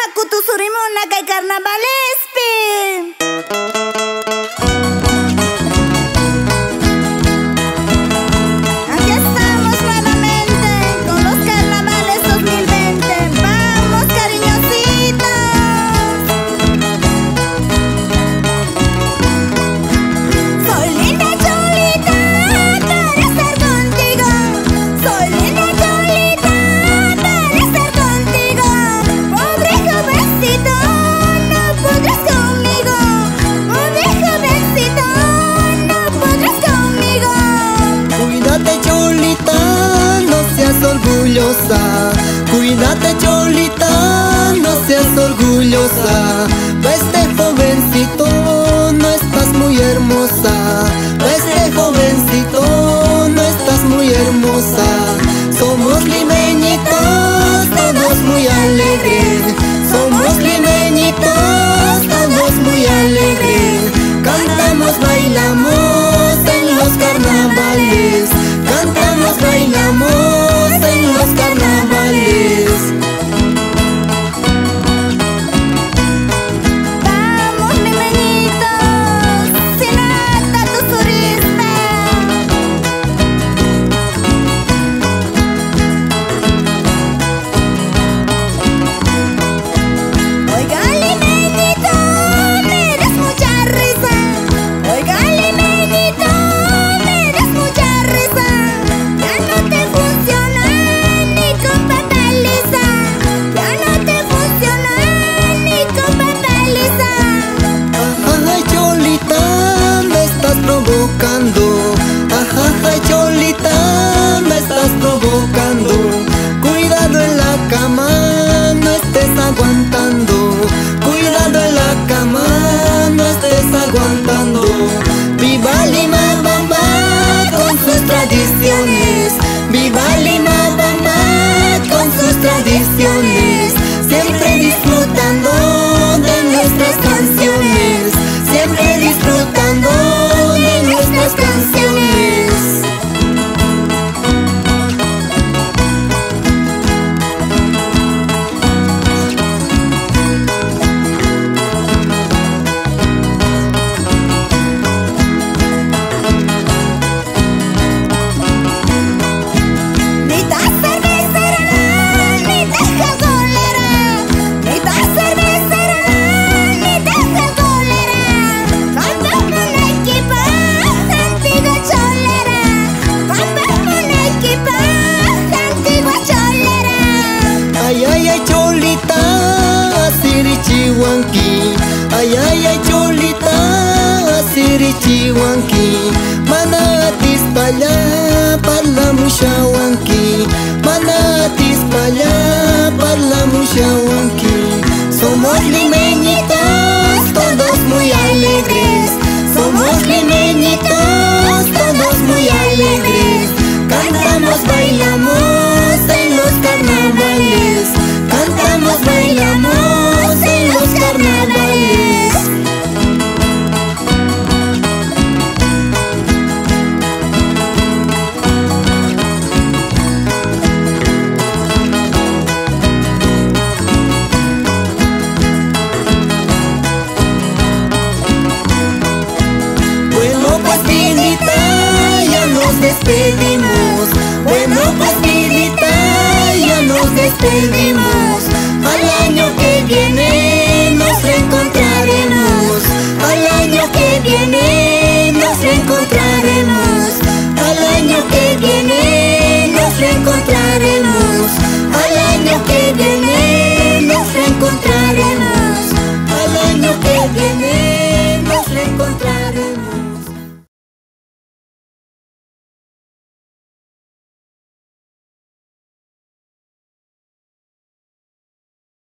hakutu surimuna kay carnavalespi. Aquí estamos nuevamente con los carnavales 2020. ¡Vamos, cariñositos! Soy linda Cholita para estar contigo. Soy linda Cholita para estar contigo. Pobre jovencito, no podrás conmigo. Pobre jovencito, no podrás conmigo. Cuídate Cholita, no seas orgullosa. Cuídate Cholita, no seas orgullosa. Este jovencito no estás muy hermosa. Este jovencito no estás muy hermosa. Somos limeñitos, todos muy alegres. Somos limeñitos, todos muy alegres. Cantamos, bailamos en los carnavales. Cantamos, bailamos en los carnavales. Vamos, limeñitos, sin ata tu turismo. Oiga, limeñito, me das mucha risa. Oiga, limeñito, me das mucha risa. Ya no te funciona ni con papaliza. Ya no te funciona ni con papaliza. Ay Cholita, me estás provocando. Ay Cholita, me estás provocando. Cuidado en la cama, no estés aguantando. Cuidado en la cama, no estés aguantando. Viva Lima Bamba con sus tradiciones. Viva Lima Bamba con sus tradiciones. Siempre disfrutando de nuestras canciones. Siempre disfrutando de nuestras canciones. Ni tan cervecera, ni tan jagolera. Ni tan cervecera, ni tan jagolera. Vamos una equipaje antigua cholera. Vamos una equipaje antigua cholera. Ay ay ay Cholita, asirichiwanki. Ay ay ay Cholita, asirichiwanki. Mana atispalla